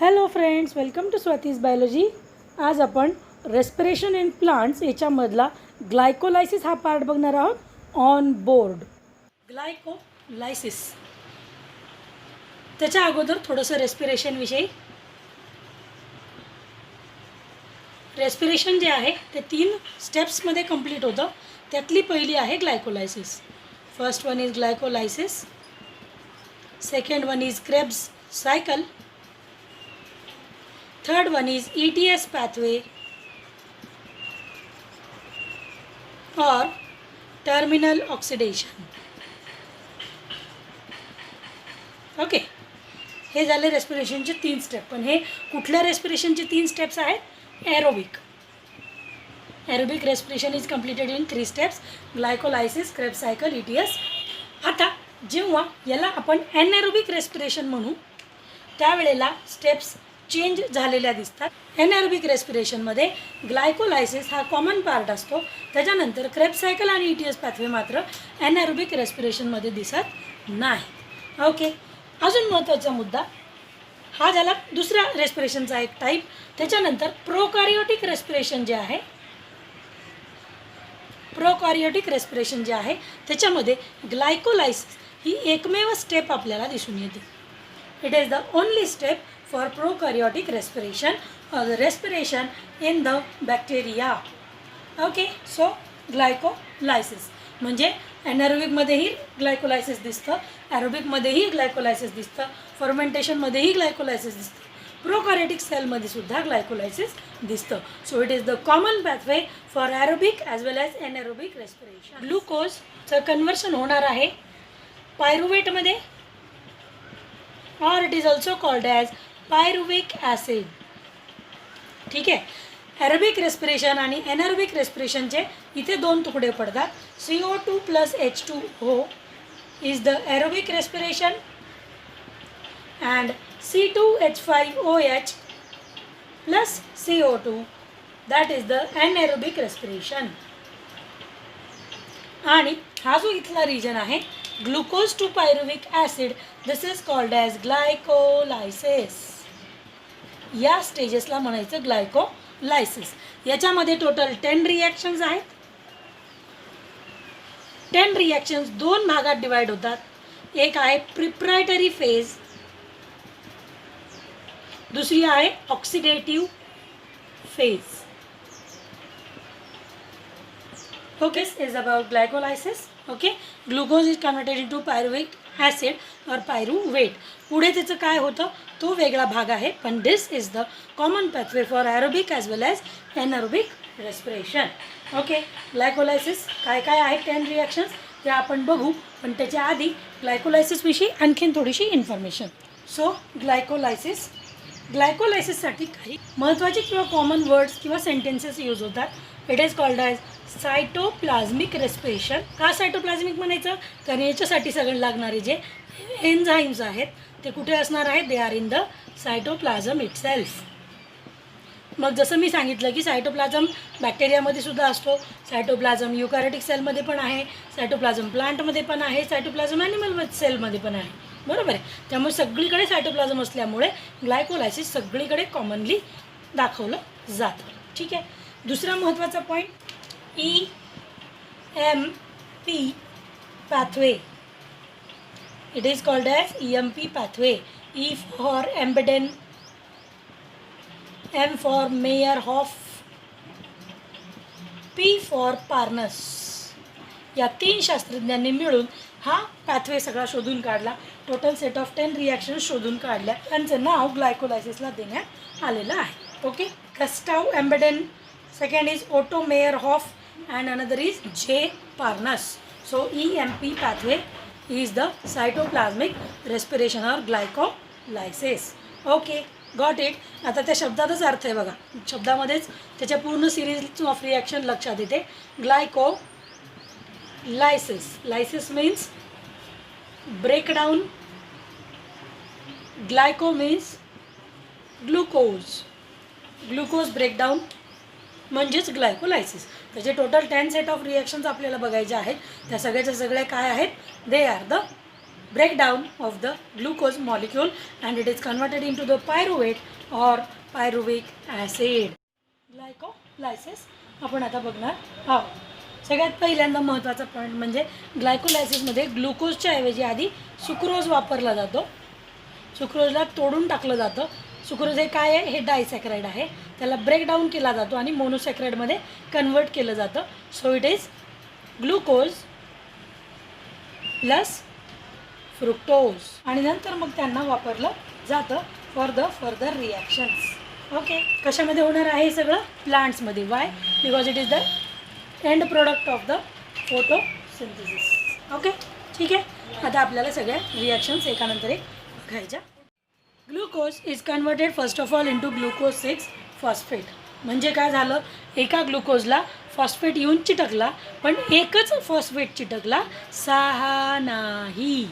Hello friends, welcome to Swati's biology. आज आपण respiration in plants याच्यामधला ग्लायकोलायसिस हा पार्ट बघणार आहोत. On board glycolysis. त्याच्या अगोदर थोडंसं रेस्पिरेशनविषयी. रेस्पिरेशन जे आहे ते 3 स्टेप्समध्ये कंप्लीट होतं. त्यातली पहिली आहे glycolysis. First one is glycolysis, second one is Krebs cycle, third one is ETS pathway or terminal oxidation. Okay, हे झाले रेस्पिरेशनचे 3 स्टेप. पण हे कुठल्या रेस्पिरेशनचे 3 स्टेप्स आहेत? Aerobic. Aerobic respiration is completed in 3 steps: glycolysis, Krebs cycle, ETS. आता जेव्हा याला आपण एनएरोबिक रेस्पिरेशन म्हणू त्यावेळेला स्टेप्स चेंज झालेल्या दिसतात. एनएरोबिक रेस्पिरेशनमध्ये ग्लायकोलायसिस हा कॉमन पार्ट असतो. त्याच्यानंतर क्रेब्स सायकल आणि ETS पॅथवे मात्र एनएरोबिक रेस्पिरेशनमध्ये दिसत नाही. ओके, अजून महत्त्वाचा मुद्दा हा झाला दुसऱ्या रेस्पिरेशनचा एक टाईप. त्याच्यानंतर प्रोकॅरियोटिक रेस्पिरेशन जे आहे, प्रोकॅरियोटिक रेस्पिरेशन जे आहे त्याच्यामध्ये ग्लायकोलायसिस ही एकमेव स्टेप आपल्याला दिसून येते. It is the only step for prokaryotic respiration or the respiration in the bacteria. Okay, so glycolysis म्हणजे anaerobic ग्लायकोलायसिस दिसतं, ॲरोबिकमध्येही ग्लायकोलायसिस दिसतं, फर्मेंटेशनमध्येही ग्लायकोलायसिस दिसतं, प्रोकॅरियोटिक सेलमध्ये सुद्धा ग्लायकोलायसिस दिसतं. So it is the common pathway for aerobic as well as anaerobic respiration. ग्लुकोजचं conversion होणार आहे पायरुवेटमध्ये, और it is also called as pyruvic acid. ठीक आहे. ॲरोबिक रेस्पिरेशन आणि एनएरोबिक रेस्पिरेशनचे इथे 2 तुकडे पडतात. CO2 + H2O is the aerobic respiration and C2H5OH + CO2 that is the anaerobic respiration. आणि हा जो इथला रिजन आहे glucose to pyruvic acid, this is called as glycolysis. या स्टेजेसला म्हणायचं ग्लायकोलायसिस. याच्यामध्ये टोटल 10 रिॲक्शन्स आहेत. 10 रिॲक्शन्स 2 भागात डिवाइड होतात. एक आहे प्रिपरेटरी फेज, दुसरी आहे oxidative phase. Okay, is about glycolysis. Okay, glucose is converted into pyruvic acid और पायरुवेट. पुढे त्याचं काय होतं तो वेगळा भाग आहे. पण this is the common pathway for aerobic as well as anaerobic respiration. Okay, glycolysis काय काय आहे 10 रिॲक्शन्स ते आपण बघू. पण त्याच्या आधी ग्लायकोलायसिसविषयी आणखीन थोडीशी इन्फॉर्मेशन. सो ग्लायकोलायसिस, ग्लायकोलायसिससाठी काही महत्त्वाचे किंवा कॉमन वर्ड्स किंवा सेंटेन्सेस यूज होतात. It is called as cytoplasmic respiration. का सायटोप्लाझ्मिक म्हणायचं? कारण याच्यासाठी सगळं लागणारे जे एन्झाईम्स आहेत ते कुठे असणार आहेत? They are in the cytoplasm itself. मग जसं मी सांगितलं की सायटोप्लाझम बॅक्टेरियामध्ये सुद्धा असतो, सायटोप्लाझम युकॅरियोटिक सेलमध्ये पण आहे, सायटोप्लाझम प्लांटमध्ये पण आहे, सायटोप्लाझम ॲनिमल सेलमध्ये पण आहे. बरोबर आहे. त्यामुळे सगळीकडे सायटोप्लाझम असल्यामुळे ग्लायकोलायसिस सगळीकडे कॉमनली दाखवलं जातं. ठीक आहे. दुसरा महत्त्वाचा point EMP pathway. It is called as EMP pathway. E for Embedden, M for Meyerhoff, P for Parnas. या 3 शास्त्रज्ञांनी मिळून हा पॅथवे सगळा शोधून काढला. टोटल सेट ऑफ 10 रिॲक्शन्स शोधून काढल्या. त्यांचं नाव ग्लायकोलायसिसला देण्यात आलेलं आहे. Okay, Gustav Embden, second is Otto Meyerhoff and another is J. Parnas. So EMP pathway is the cytoplasmic respiration or glycolysis. Okay, got it. आता त्या शब्दातच अर्थ आहे बघा. शब्दामध्येच त्याच्या पूर्ण सिरीज ऑफ रिॲक्शन लक्षात येते. Glycolysis. Lysis means breakdown, glyco means glucose, glucose breakdown म्हणजेच ग्लायकोलायसिस. त्याचे टोटल 10 सेट ऑफ रिॲक्शन्स आपल्याला बघायचे आहेत. त्या सगळ्याच्या सगळ्या काय आहेत? They are the breakdown of the glucose molecule and it is converted into the pyruvate or pyruvic acid. Glycolysis आपण आता बघणार आहोत. सगळ्यात पहिल्यांदा महत्त्वाचा पॉईंट म्हणजे ग्लायकोलायसिसमध्ये ग्लुकोजच्या ऐवजी आधी सुक्रोज वापरला जातो. सुक्रोजला तोडून टाकलं जातं. सुक्रोज हे काय आहे, हे डायसॅक्राइड आहे. त्याला ब्रेकडाऊन केला जातो आणि मोनोसॅक्राइडमध्ये कन्वर्ट केलं जातं. So it is glucose plus fructose आणि नंतर मग त्यांना वापरलं जातं for the further reactions. Okay, कशामध्ये होणार आहे हे सगळं? प्लांट्समध्ये. Why? Because it is the end product of the photosynthesis. Okay, ठीक आहे. आता आपल्याला सगळ्या रिॲक्शन्स एकानंतर एक बघायच्या. Glucose is converted first of all into glucose 6 phosphate. म्हणजे काय झालं, एका ग्लुकोजला फॉस्फेट येऊन चिटकला, पण एकच फॉस्फेट चिटकला, 6 नाही.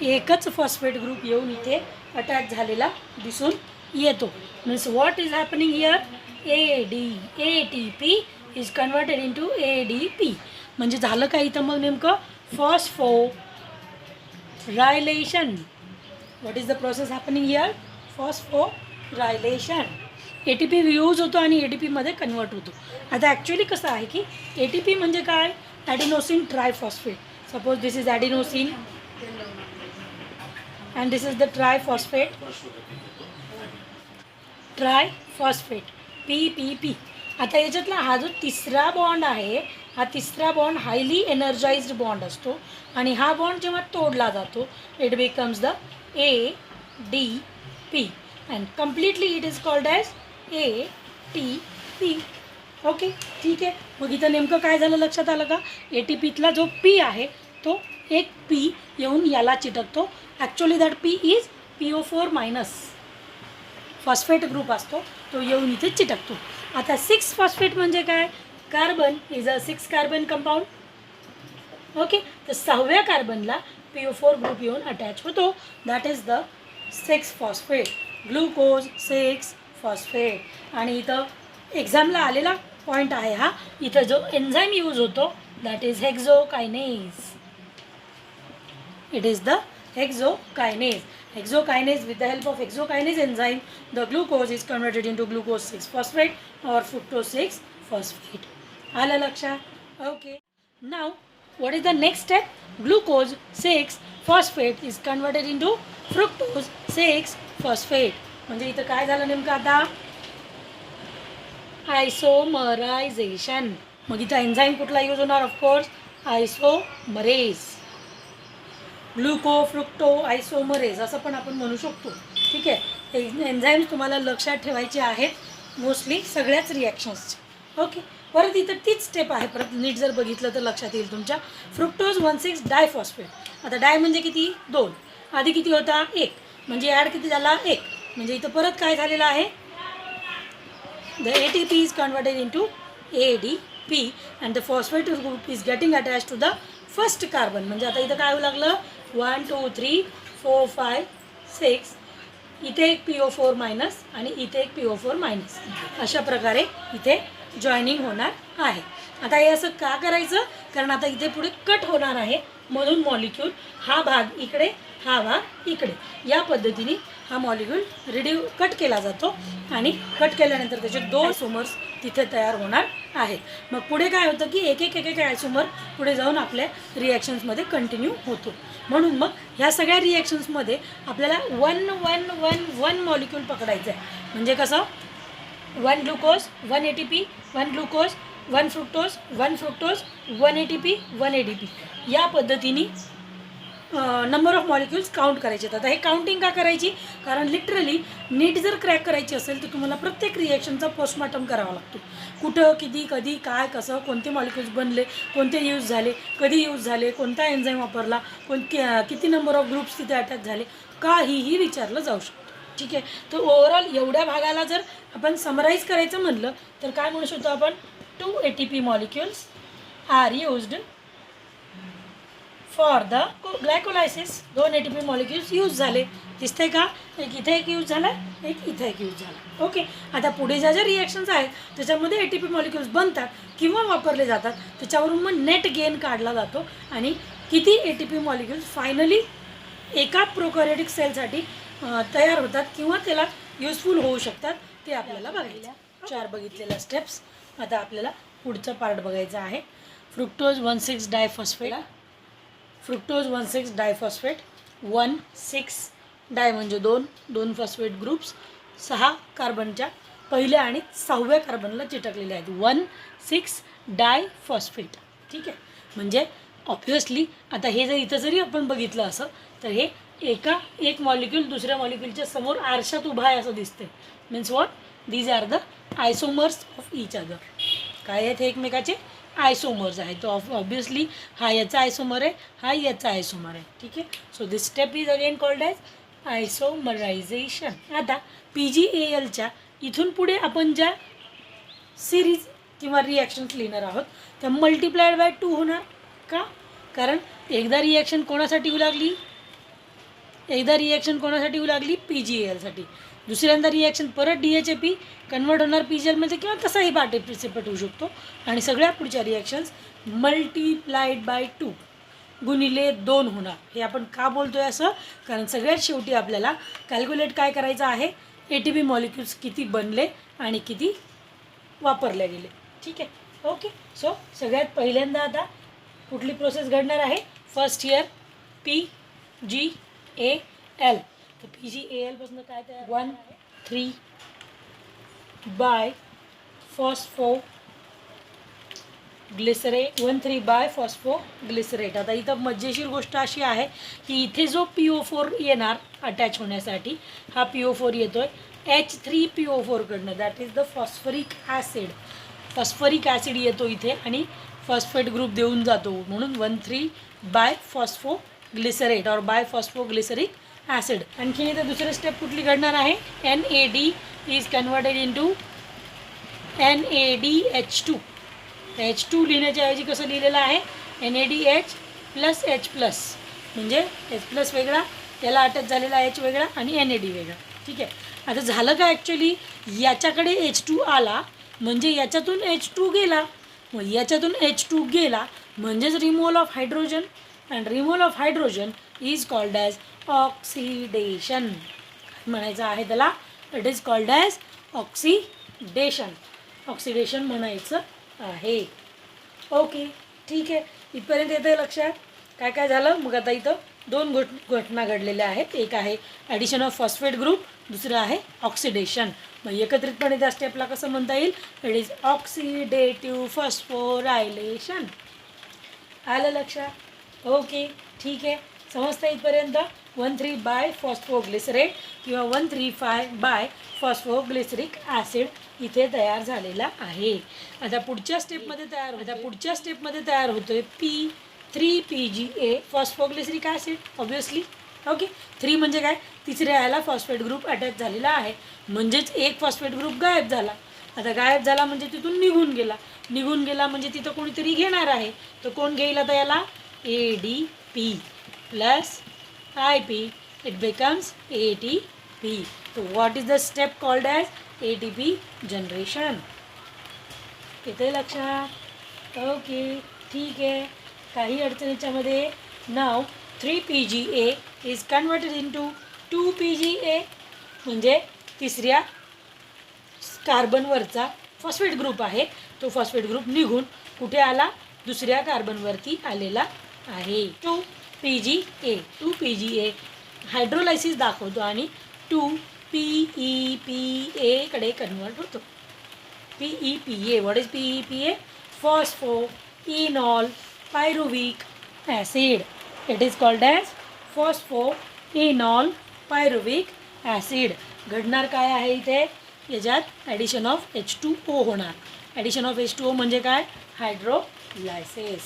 एकच फॉस्फेट ग्रुप येऊन इथे अटॅच झालेला दिसून येतो. Means what is happening here? ATP is converted into ADP. म्हणजे झालं काय इथं मग नेमकं? Phosphorylation. What is the process happening here? Phosphorylation. ATP use होतो आणि ADPमध्ये कन्वर्ट होतो. आता ॲक्च्युली कसं आहे की ATP म्हणजे काय? Adenosine triphosphate. Suppose this is adenosine and this is the triphosphate PPP. आता याच्यातला हा जो तिसरा बॉन्ड आहे, हा तिसरा बॉन्ड हायली एनर्जाइज्ड बॉन्ड असतो आणि हा बॉन्ड जेव्हा तोडला जातो it becomes the ADP and completely it is called as ATP. Okay, ठीक आहे. मग इथं नेमकं काय झालं लक्षात आलं का? ATPतला जो P आहे तो एक P येऊन याला चिटकतो. Actually that P is PO4 minus. Phosphate group असतो तो येऊन इथे चिटकतो. आता 6 फॉस्फेट म्हणजे काय? Carbon is a 6 carbon compound. Okay, तर 6व्या कार्बनला PO4 ग्रुप येऊन अटॅच होतो. That is the 6 phosphate. Glucose 6 phosphate. आणि इथं एक्झामला आलेला पॉईंट आहे हा. इथं जो एन्झाईम यूज होतो that is hexokinase. It is the hexokinase. Hexokinase, with the help of hexokinase enzyme, the glucose is converted into glucose 6 phosphate or fructose 6 phosphate. आलं लक्षात? Okay. Now, what is the next step? Glucose 6 phosphate is converted into fructose 6 phosphate. म्हणजे इथं काय झालं नेमकं आता? आयसोमरायझेशन. मग इथं एन्झाईम कुठला यूज होणार? ऑफकोर्स आयसोमरेज. ग्लुको फ्रुक्टो आयसोमरेज असं पण आपण म्हणू शकतो. ठीक आहे. एन्झाईम्स तुम्हाला लक्षात ठेवायचे आहेत मोस्टली सगळ्याच रिॲक्शन्सचे. ओके, परत इथं तीच स्टेप आहे. परत नीट जर बघितलं तर लक्षात येईल तुमच्या. Fructose 1,6 diphosphate. आता डाय म्हणजे किती? 2. आधी किती होता? 1. म्हणजे ॲड किती झाला? 1. म्हणजे इथं परत काय झालेलं आहे? The ATP is converted into ADP and the phosphate group is getting attach to the first carbon. म्हणजे आता इथं काय होऊ लागलं? 1 2 3 4 5 6. इथे एक PO4 मायनस आणि इथे एक PO4 मायनस. अशा प्रकारे इथे जॉईनिंग होणार आहे. आता हे असं का करायचं? कारण आता इथे पुढे कट होणार आहे मधून मॉलिक्यूल. हा भाग इकडे, हा भाग इकडे. या पद्धतीने हा मॉलिक्यूल कट केला जातो आणि कट केल्यानंतर त्याचे 2 आयसोमर्स तिथे तयार होणार आहेत. मग पुढे काय होतं की एक एक एक एक आयसोमर पुढे जाऊन आपल्या रिॲक्शन्समध्ये कंटिन्यू होतो. म्हणून मग ह्या सगळ्या रिॲक्शन्समध्ये आपल्याला 1 मॉलिक्यूल पकडायचं आहे. म्हणजे कसं? 1 glucose 1 ATP 1 glucose 1 fructose 1 fructose 1 ATP 1 ADP. या पद्धतीने नंबर ऑफ मॉलिक्युल्स काउंट करायचे. आता हे काउंटिंग का करायची? कारण लिटरली नीट जर क्रॅक करायची असेल तर तुम्हाला प्रत्येक रिॲक्शनचा पोस्टमॉर्टम करावा लागतो. कुठं, किती, कधी, काय, कसं, कोणते मॉलिक्युल्स बनले, कोणते यूज झाले, कधी यूज झाले, कोणता एन्झाईम वापरला, किती नंबर ऑफ ग्रुप्स तिथे अटॅच झाले, काहीही विचारलं जाऊ शकतं. ठीक आहे. तर ओव्हरऑल एवढ्या भागाला जर आपण समराईज करायचं म्हणलं तर काय म्हणू शकतो आपण? 2 ATP molecules are used for the glycolysis. 2 ATP molecules use झाले. दिसतंय का? एक इथे एक यूज झाला, एक इथे एक यूज झाला. ओके. आता पुढे ज्या रिॲक्शन्स आहेत त्याच्यामध्ये ATP मॉलिक्युल्स बनतात किंवा वापरले जातात. त्याच्यावरून मग नेट गेन काढला जातो आणि किती ATP मॉलिक्युल्स फायनली एका प्रोकॅरियोटिक सेलसाठी तयार होतात किंवा त्याला युजफुल होऊ शकतात ते आपल्याला बघायला. 4 बघितलेल्या स्टेप्स. आता आपल्याला पुढचा पार्ट बघायचा आहे. Fructose 1,6 diphosphate. फ्रुक्टोज 1,6 डायफॉस्फेट 1,6 डाय म्हणजे 2 फॉस्फेट ग्रुप्स 6 कार्बनच्या पहिल्या आणि 6व्या कार्बनला चिटकलेले आहेत. 1,6 डायफॉस्फेट. ठीक आहे. म्हणजे ऑब्व्हियसली आता हे जर इथं जरी आपण बघितलं असं तर हे एक मॉलिक्यूल दुसऱ्या मॉलिक्यूलच्या समोर आरशात उभा आहे असं दिसते. Means what, these are the isomers of each other. काय आहेत हे एकमेकाचे आयसोमर्स आहेत. तो ऑब्व्हियसली हा याचा आयसोमर आहे, हा याचा आयसोमर आहे. ठीक आहे. So this step is again called as isomerization. आता PgAlच्या इथून पुढे आपण ज्या सिरीज किंवा रिॲक्शन्स लिहिणार आहोत त्या मल्टिप्लायड बाय 2 होणार. का? कारण एकदा रिॲक्शन कोणासाठी होऊ लागली PgAlसाठी. दुसऱ्यांदा रिॲक्शन परत DHAP कन्वर्ट होणार PgAlमध्ये किंवा तसाही पार्टिसिपेट होऊ शकतो. आणि सगळ्या पुढच्या रिॲक्शन्स मल्टिप्लाइड बाय 2 गुणिले 2 होणार. हे आपण का बोलतोय असं? कारण सगळ्यात शेवटी आपल्याला कॅल्क्युलेट काय करायचं आहे, ATP मॉलिक्युल्स किती बनले आणि किती वापरले गेले. ठीक आहे. ओके. सो सगळ्यात पहिल्यांदा आता कुठली प्रोसेस घडणार आहे? First year PgAl. तर PgAl पासून काय तयार 1,3 बाय फॉस्फोग्लिसरेट. 1,3 bye phosphoglycerate. आता इथं मजेशीर गोष्ट अशी आहे की इथे जो PO4 येणार अटॅच होण्यासाठी हा PO4 येतोय H3PO4 कडनं. That is the phosphoric acid. Phosphoric acid येतो इथे आणि फॉस्फेट ग्रुप देऊन जातो. म्हणून 1,3 बाय फॉस्फोग्लिसरेट और बाय फॉस्फोग्लिसरिक ॲसिड. आणखी इथं दुसरं स्टेप कुठली घडणार आहे? NAD is converted into NADH2. H2 लिहिण्याच्या ऐवजी कसं लिहिलेलं आहे? NADH plus H plus. म्हणजे H प्लस वेगळा, त्याला अटॅच झालेला H वेगळा आणि NAD वेगळा. ठीक आहे. आता झालं का ॲक्च्युली याच्याकडे H2 आला म्हणजे याच्यातून H2 गेला. मग याच्यातून H2 गेला म्हणजेच removal of hydrogen. And removal of hydrogen is called as oxidation. म्हणायचं आहे त्याला, it is called as oxidation. Oxidation म्हणायचं आहे. ओके. ठीक आहे. इथपर्यंत येतं आहे लक्षात काय काय झालं. मग आता इथं 2 घटना घडलेल्या आहेत. एक आहे ॲडिशन ऑफ फॉस्फेट ग्रुप, दुसरं आहे ऑक्सिडेशन. मग एकत्रितपणे त्या स्टेपला कसं म्हणता येईल? It is oxidative phosphorylation. आलं लक्षात? ओके. ठीक आहे. समजतं इथपर्यंत? 1,3 बाय फॉस्फोग्लिसरेट किंवा 1,3,5 बाय फॉस्फोग्लिसरिक ॲसिड इथे तयार झालेला आहे. आता पुढच्या स्टेपमध्ये तयार होतोय P3PgA phosphoglyceric acid. Obviously. Okay. 3 म्हणजे काय? तिसऱ्या याला फॉस्फेट ग्रुप अटॅच झालेला आहे म्हणजेच एक फॉस्फेट ग्रुप गायब झाला. आता गायब झाला म्हणजे तिथून निघून गेला म्हणजे तिथं कोणीतरी घेणार आहे. तर कोण घेईल आता याला? ADP plus IP. It becomes ATP. So what is the step called as ATP generation? येते लक्षात? ओके. ठीक आहे. काही अडचणीच्यामध्ये नाव 3PgA is converted into 2PgA म्हणजे तिसऱ्या कार्बनवरचा फॉस्फेट ग्रुप आहे तो फॉस्फेट ग्रुप निघून कुठे आला? दुसऱ्या कार्बनवरती आलेला आहे. 2PgA हायड्रोलायसिस दाखवतो आणि 2PEPA कडे कन्वर्ट होतो. PEPA. What is PEPA? Phosphoenol pyruvic acid. It is called as phosphoenol pyruvic acid. घडणार काय आहे इथे? याच्यात ॲडिशन ऑफ H2O होणार. ॲडिशन ऑफ H2O म्हणजे काय? हायड्रोलायसिस.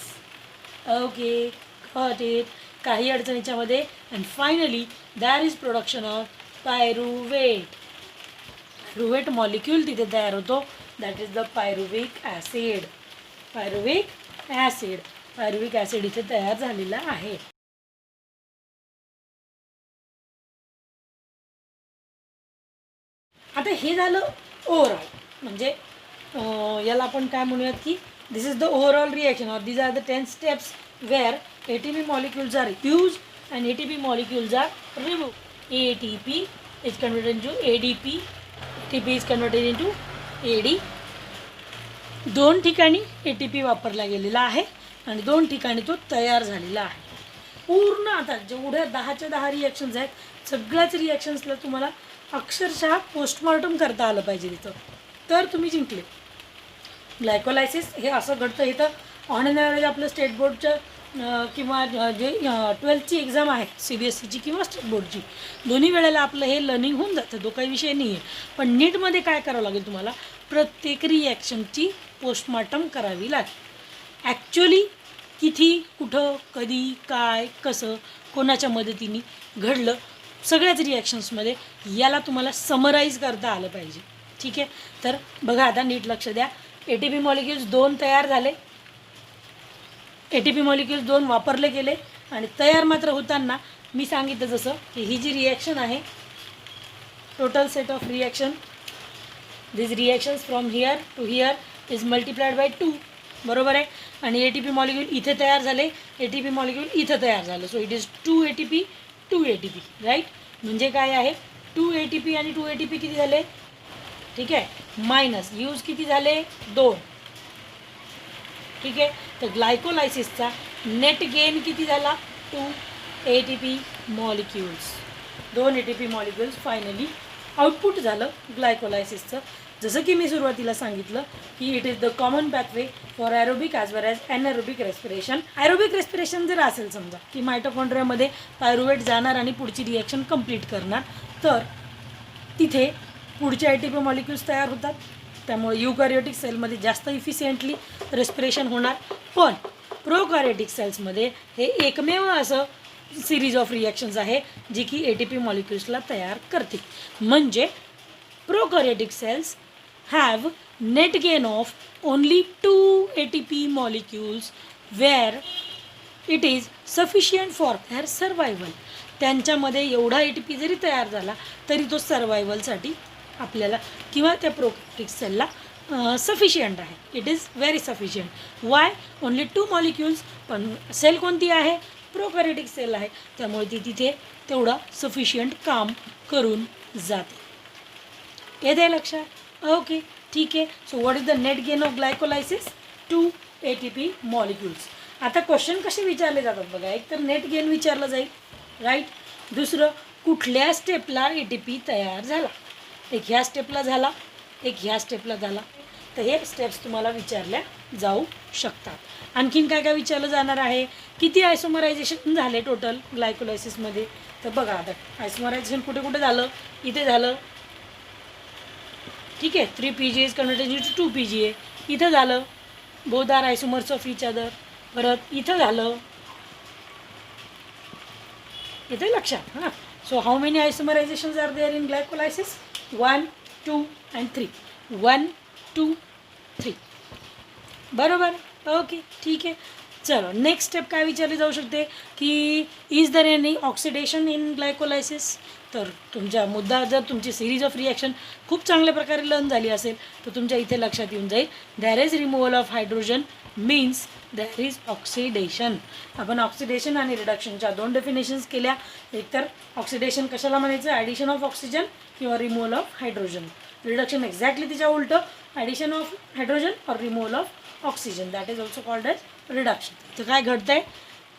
ओके. Got it. काही अडचणीच्यामध्ये. And finally there is production of pyruvate. Pyruvate molecule तिथे तयार होतो. That is the pyruvic acid. Pyruvic acid इथे तयार झालेला आहे. आता हे झालं ओव्हरऑल. म्हणजे याला आपण काय म्हणूयात की this is the overall reaction और these are the 10 steps where ATP molecules are used and ATP molecules are removed. ATP is converted into ADP. ATP is converted into AD. 2 ठिकाणी ATP वापरला गेलेला आहे आणि 2 ठिकाणी तो तयार झालेला आहे. पूर्ण आता जेवढ्या 10च्या 10 रिॲक्शन्स आहेत सगळ्याच रिॲक्शन्सला तुम्हाला अक्षरशः पोस्टमॉर्टम करता आलं पाहिजे तिथं, तर तुम्ही जिंकले. ग्लायकोलायसिस हे असं घडतं. इथं ऑन एन ॲव्हरेज आपलं स्टेट बोर्डचं किंवा जे 12th एक्झाम आहे CBSEची किंवा स्टेट बोर्डची दोन्ही वेळेला आपलं हे लर्निंग होऊन जातं, तो काही विषय नाही आहे. पण नीटमध्ये काय करावं लागेल तुम्हाला, प्रत्येक रिॲक्शनची पोस्टमॉर्टम करावी लागेल. ॲक्च्युअली किती, कुठं, कधी, काय, कसं, कोणाच्या मदतीने घडलं सगळ्याच रिॲक्शन्समध्ये याला तुम्हाला समराईज करता आलं पाहिजे. ठीक आहे, तर बघा आता नीट लक्ष द्या. ATP मॉलिक्युल्स 2 तयार झाले, ATP मॉलिक्युल्स 2 वापरले गेले आणि तयार मात्र होताना मी सांगितलं जसं की ही जी रिॲक्शन आहे, total set of reaction, this reactions from here to here is multiplied by 2, बरोबर आहे. आणि ATP मॉलिक्यूल इथे तयार झाले, ATP मॉलिक्यूल इथं तयार झालं. So it is 2 ATP 2 ATP, right. म्हणजे काय आहे, 2 ATP आणि 2 ATP किती झाले, ठीक आहे, मायनस यूज किती झाले, 2. ठीक आहे, तर ग्लायकोलायसिसचा नेट गेन किती झाला, 2 ATP molecules. 2 ATP molecules finally output झालं ग्लायकोलायसिसचं. जसं की मी सुरुवातीला सांगितलं की it is the common pathway for aerobic as well as anaerobic respiration. Aerobic respiration जर असेल समजा की मायटोकॉन्ड्रियामध्ये पायरुवेट जाणार आणि पुढची रिॲक्शन कंप्लीट करणार, तर तिथे पुढचे ATP मॉलिक्युल्स तयार होतात. त्यामुळे युकॅरियोटिक सेलमध्ये जास्त इफिशियंटली रेस्पिरेशन होणार. पण प्रोकॅरियोटिक सेल्समध्ये हे एकमेव असं सिरीज ऑफ रिॲक्शन्स आहे जी की ATP मॉलिक्युल्सला तयार करते. म्हणजे प्रोकॅरियोटिक cells have net gain of only 2 ATP molecules where it is sufficient for their survival. त्यांच्यामध्ये एवढा ATP जरी तयार झाला तरी तो सर्वायवलसाठी आपल्याला किंवा त्या प्रोकॅरियोटिक सेलला सफिशियंट आहे. It is very sufficient. Y, only 2 molecules. पण सेल कोणती आहे, प्रोकॅरियोटिक सेल आहे, त्यामुळे ती तिथे तेवढा सफिशियंट काम करून जाते. येते लक्षात, ओके, ठीक आहे. So what is the net gain of glycolysis, 2 ATP molecules. आता क्वेश्चन कसे विचारले जातात बघा, एक तर नेट गेन विचारलं जाईल, राईट. दुसरं कुठल्या स्टेपला ATP तयार झाला, एक ह्या स्टेपला झाला, एक ह्या स्टेपला झाला, तर हे स्टेप्स तुम्हाला विचारल्या जाऊ शकतात. आणखीन काय काय विचारलं जाणार आहे, किती आयसोमरायझेशन झाले टोटल ग्लायकोलायसिसमध्ये. तर बघा आता आयसोमरायझेशन कुठे कुठे झालं, इथे झालं, ठीक आहे, 3 PGA is converted into 2 PGA, इथं झालं, both are isomers of each other. परत इथं झालं, इथे लक्षात. हां, so how many isomerizations are there in glycolysis, 1 2 and 3, 1 2 3, बरोबर, ओके, ठीक आहे. चलो नेक्स्ट स्टेप काय विचारली जाऊ शकते की is there any oxidation in glycolysis. तर तुमच्या मुद्दा जर तुमची सिरीज ऑफ रिॲक्शन खूप चांगल्या प्रकारे लर्न झाली असेल तर तुमच्या इथे लक्षात येऊन जाईल, there is removal of hydrogen means there is oxidation. आपण ऑक्सिडेशन आणि रिडक्शनच्या 2 डेफिनेशन्स केल्या. एकतर ऑक्सिडेशन कशाला म्हणायचं, ॲडिशन ऑफ ऑक्सिजन किंवा removal of hydrogen. Reduction exactly तिच्या उलटं, ॲडिशन ऑफ हायड्रोजन और removal of oxygen, that is also called as reduction. तर काय घडतं आहे,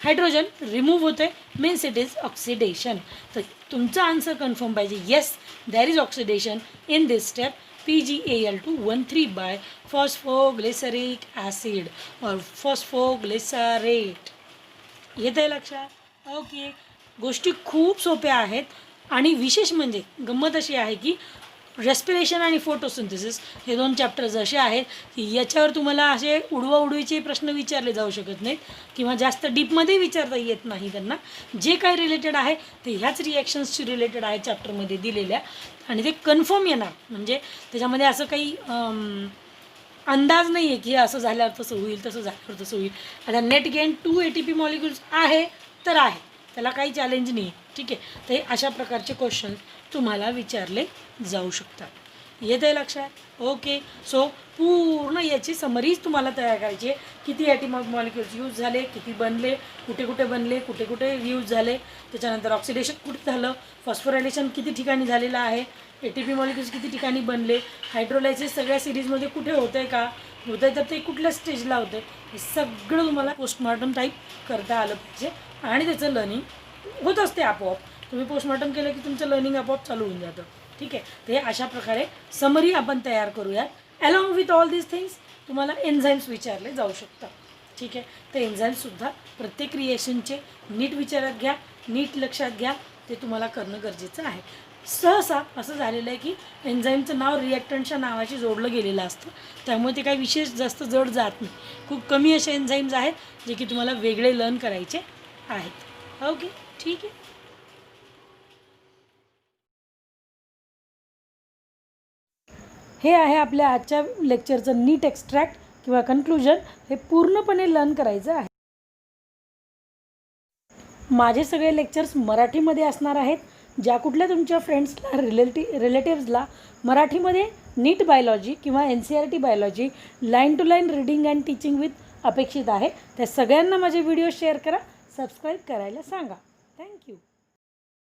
हायड्रोजन रिमूव्ह होते, मीन्स इट इज ऑक्सिडेशन. तर तुमचा आन्सर कन्फर्म पाहिजे, yes there is oxidation in this step PgAl213 by phosphoglyceric acid और फॉस्फोग्लिसरेट. येतं आहे लक्षात, ओके. गोष्टी खूप सोप्या आहेत आणि विशेष म्हणजे गंमत अशी आहे की रेस्पिरेशन आणि फोटोसिंथेसिस हे 2 चॅप्टर्स असे आहेत की याच्यावर तुम्हाला असे उडवाउडवीचे प्रश्न विचारले जाऊ शकत नाहीत किंवा जास्त डीपमध्ये विचारता येत नाही त्यांना. जे काही रिलेटेड आहे ते ह्याच रिॲक्शन्सशी रिलेटेड आहे चॅप्टरमध्ये दिलेल्या आणि ते कन्फर्म येणार. म्हणजे त्याच्यामध्ये असं काही अंदाज नाही आहे की असं झाल्यावर तसं होईल, तसं झाल्यावर तसं होईल. आता नेट गेन 2 ATP मॉलिक्युल्स आहे तर आहे, त्याला काही चॅलेंज नाही, ठीक आहे. तर अशा प्रकारचे क्वेश्चन तुम्हाला विचारले जाऊ शकतात. येत आहे लक्षात? ओके. सो पूर्ण याची समरीज तुम्हाला तयार करायची आहे. किती ॲटॉमिक मॉलिक्युल्स यूज झाले, किती बनले, कुठे कुठे बनले, कुठे कुठे यूज झाले, त्याच्यानंतर ऑक्सिडेशन कुठे झालं, फॉस्फोरायलेशन किती ठिकाणी झालेलं आहे, ATP मॉलिक्युल्स किती ठिकाणी बनले, हायड्रोलायसिस सगळ्या सिरीजमध्ये कुठे होतं आहे का, होतं आहे तर ते कुठल्या स्टेजला होतं आहे, हे सगळं तुम्हाला पोस्टमॉर्टम टाईप करता आलं पाहिजे आणि त्याचं लर्निंग होत असते आपोआप. तुम्ही पोस्टमॉर्टम केलं की तुमचं लर्निंग आपोआप चालू होऊन जातं. ठीक आहे. ते अशा प्रकारे समरी आपण तयार करूयात. Along with all these things तुम्हाला एन्झाईम्स विचारले जाऊ शकतात. ठीक आहे. ते एन्झाईम्ससुद्धा प्रत्येक रिएक्शनचे नीट विचारात घ्या, नीट लक्षात घ्या. ते तुम्हाला करणं गरजेचं आहे. सहसा असं झालेलं आहे की एन्झाईमचं नाव रिॲक्टंटच्या नावाशी जोडलं गेलेलं असतं, त्यामुळे ते काही विशेष जास्त जड जात नाही. खूप कमी असे एन्झाईम्स आहेत जे की तुम्हाला वेगळे लर्न करायचे आहेत. ओके, ठीक आहे. हे आहे आपल्या आजच्या लेक्चरचं नीट एक्स्ट्रॅक्ट किंवा कन्क्लुजन. हे पूर्णपणे लर्न करायचं आहे. माझे सगळे लेक्चर्स मराठीमध्ये असणार आहेत. ज्या कुठल्या तुमच्या फ्रेंड्सला रिलेटिव्सला मराठीमध्ये नीट बायोलॉजी किंवा NCERT biology line to line reading and teaching with अपेक्षित आहे, त्या सगळ्यांना माझे व्हिडिओ शेअर करा, सबस्क्राईब करायला सांगा. थँक्यू.